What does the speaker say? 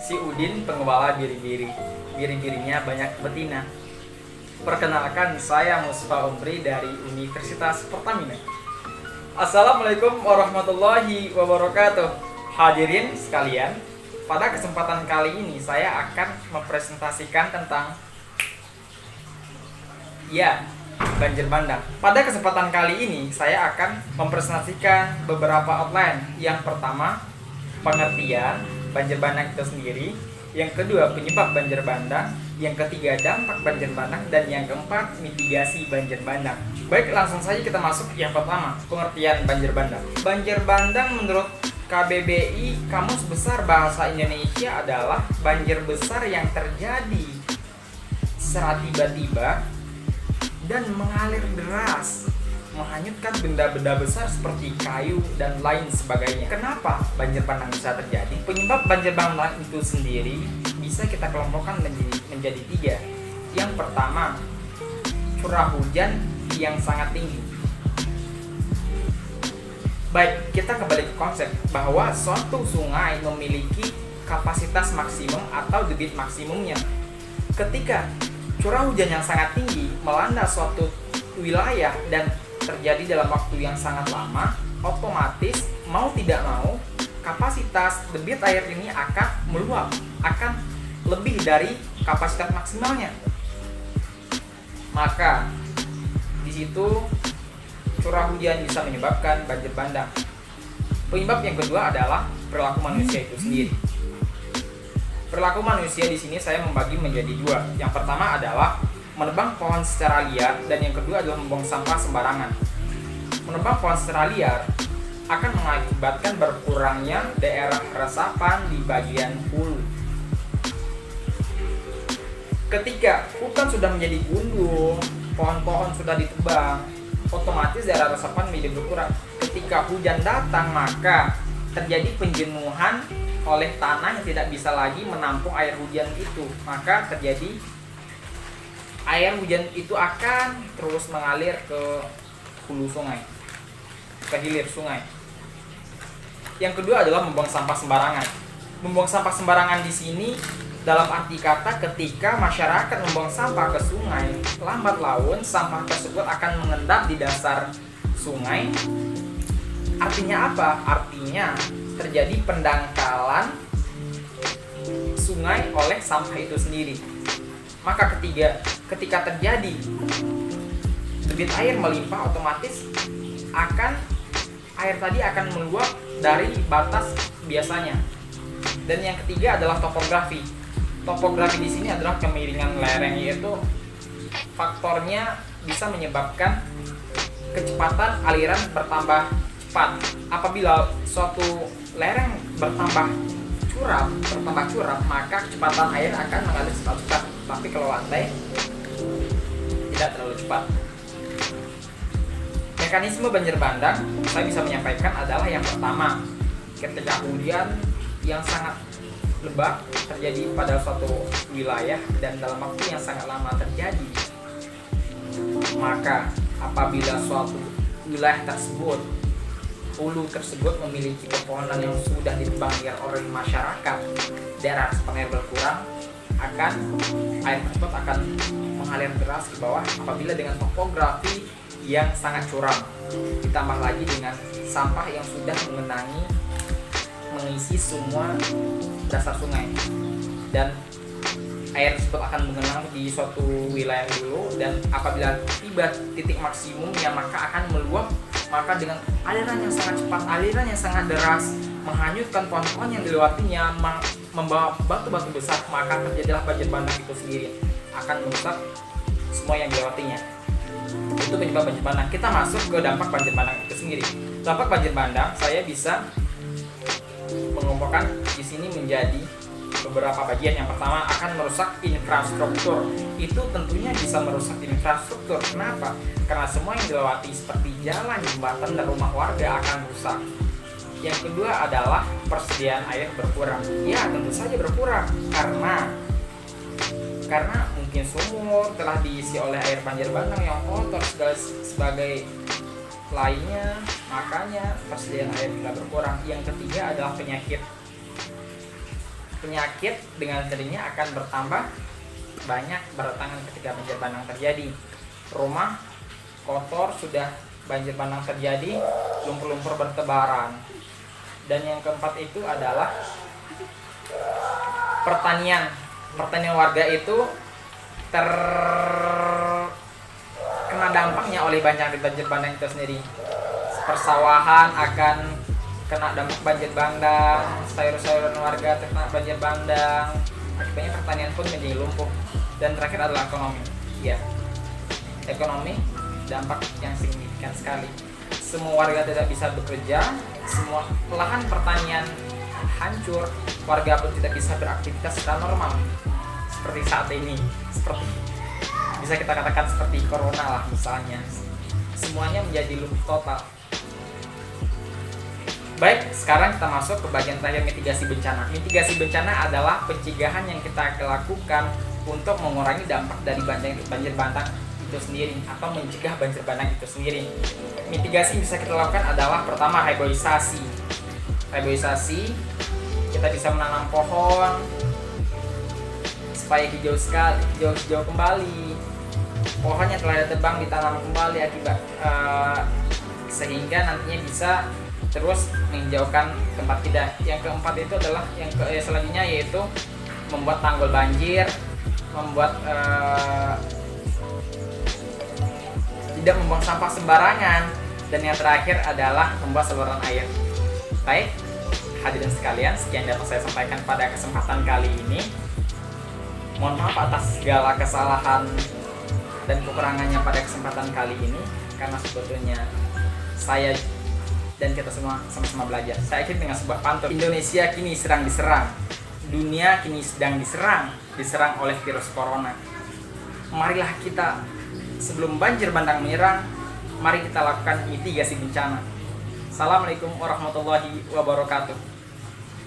Si Udin pengembala biri-birinya banyak betina. Perkenalkan, saya Musfa Umri dari Universitas Pertamina. Assalamualaikum warahmatullahi wabarakatuh. Hadirin sekalian, pada kesempatan kali ini saya akan mempresentasikan tentang banjir bandang. Pada kesempatan kali ini saya akan mempresentasikan beberapa outline. Yang pertama, pengertian banjir bandang itu sendiri. Yang kedua, penyebab banjir bandang. Yang ketiga, dampak banjir bandang. Dan yang keempat, mitigasi banjir bandang. Baik, langsung saja kita masuk yang pertama, pengertian banjir bandang. Banjir bandang menurut KBBI, Kamus Besar Bahasa Indonesia, adalah banjir besar yang terjadi secara tiba-tiba dan mengalir deras, menghanyutkan benda-benda besar seperti kayu dan lain sebagainya. Kenapa banjir bandang bisa terjadi? Penyebab banjir bandang itu sendiri bisa kita kelompokkan menjadi tiga. Yang pertama, curah hujan yang sangat tinggi. Baik, kita kembali ke konsep bahwa suatu sungai memiliki kapasitas maksimum atau debit maksimumnya. Ketika curah hujan yang sangat tinggi melanda suatu wilayah dan terjadi dalam waktu yang sangat lama, otomatis mau tidak mau kapasitas debit air ini akan meluap, akan lebih dari kapasitas maksimalnya. Maka di situ curah hujan bisa menyebabkan banjir bandang. Penyebab yang kedua adalah perilaku manusia itu sendiri. Perilaku manusia di sini saya membagi menjadi dua. Yang pertama adalah menebang pohon secara liar, dan yang kedua adalah membuang sampah sembarangan. Menebang pohon secara liar akan mengakibatkan berkurangnya daerah resapan di bagian hulu. Ketika hutan sudah menjadi gundul, pohon-pohon sudah ditebang, otomatis daerah resapan menjadi berkurang. Ketika hujan datang, maka terjadi penjenuhan oleh tanah yang tidak bisa lagi menampung air hujan itu. Maka terjadi air hujan itu akan terus mengalir ke hulu sungai, ke hilir sungai. Yang kedua adalah membuang sampah sembarangan. Membuang sampah sembarangan di sini dalam arti kata ketika masyarakat membuang sampah ke sungai, lambat laun sampah tersebut akan mengendap di dasar sungai. Artinya apa? Artinya terjadi pendangkalan sungai oleh sampah itu sendiri. Maka ketika terjadi debit air melimpah, otomatis air tadi akan meluap dari batas biasanya. Dan yang ketiga adalah topografi. Topografi di sini adalah kemiringan lereng, yaitu faktornya bisa menyebabkan kecepatan aliran bertambah cepat. Apabila suatu lereng bertambah curam, maka kecepatan air akan mengalir cepat. Tapi kalau lantai tidak terlalu cepat. Mekanisme banjir bandang saya bisa menyampaikan adalah yang pertama, ketika hujan yang sangat lebat terjadi pada suatu wilayah dan dalam waktu yang sangat lama terjadi, maka apabila suatu wilayah tersebut, hulu tersebut memiliki pepohonan yang sudah ditebang oleh masyarakat, daerah resapan air berkurang, air tersebut akan mengalir deras ke bawah. Apabila dengan topografi yang sangat curam, ditambah lagi dengan sampah yang sudah mengisi semua dasar sungai, dan air tersebut akan mengenang di suatu wilayah dulu, dan apabila tiba titik maksimumnya maka akan meluap. Maka dengan aliran yang sangat cepat, aliran yang sangat deras, menghanyutkan pohon-pohon yang dilewatinya, membawa batu-batu besar, maka terjadilah banjir bandang itu sendiri, akan merusak semua yang dilewatinya. Itu penyebab banjir bandang. Kita masuk ke dampak banjir bandang itu sendiri. Dampak banjir bandang saya bisa mengumpulkan di sini menjadi beberapa bagian. Yang pertama, akan merusak infrastruktur. Itu tentunya bisa merusak infrastruktur. Kenapa? Karena semua yang dilewati seperti jalan, jembatan, dan rumah warga akan rusak. Yang kedua adalah persediaan air berkurang. Ya, tentu saja berkurang karena mungkin sumur telah diisi oleh air banjir bandang yang kotor sebagai lainnya, makanya persediaan air juga berkurang. Yang ketiga adalah penyakit. penyakit dengan sendirinya akan bertambah banyak berdatangan ketika banjir bandang terjadi. Rumah kotor sudah banjir bandang terjadi, lumpur-lumpur bertebaran. Dan yang keempat itu adalah pertanian warga itu terkena dampaknya oleh banjir bandang itu sendiri. Persawahan akan kena dampak banjir bandang, sayur-sayuran warga terkena banjir bandang, akibatnya pertanian pun menjadi lumpuh. Dan terakhir adalah ekonomi. Ya, ekonomi dampak yang signifikan sekali. Semua warga tidak bisa bekerja, semua lahan pertanian hancur, warga pun tidak bisa beraktivitas secara normal. Seperti saat ini, seperti bisa kita katakan seperti corona lah misalnya. Semuanya menjadi lumpuh total. Baik, sekarang kita masuk ke bagian terakhir, mitigasi bencana. Mitigasi bencana adalah pencegahan yang kita lakukan untuk mengurangi dampak dari banjir bandang itu sendiri atau mencegah banjir bandang itu sendiri. Mitigasi yang bisa kita lakukan adalah pertama reboisasi. Reboisasi, kita bisa menanam pohon supaya hijau kembali. Pohon yang telah ditebang ditanam kembali akibat sehingga nantinya bisa terus menjauhkan tempat tidak. Yang keempat itu adalah selanjutnya yaitu membuat tanggul banjir, membuat tidak membuang sampah sembarangan, dan yang terakhir adalah membuat saluran air. Baik, hadirin sekalian, sekian dapat saya sampaikan pada kesempatan kali ini. Mohon maaf atas segala kesalahan dan kekurangannya pada kesempatan kali ini, karena sebetulnya saya dan kita semua sama-sama belajar. Saya akhiri dengan sebuah pantun. Indonesia kini sedang diserang, dunia kini sedang diserang oleh virus corona. Marilah kita, sebelum banjir bandang menyerang, mari kita lakukan mitigasi bencana. Assalamualaikum warahmatullahi wabarakatuh.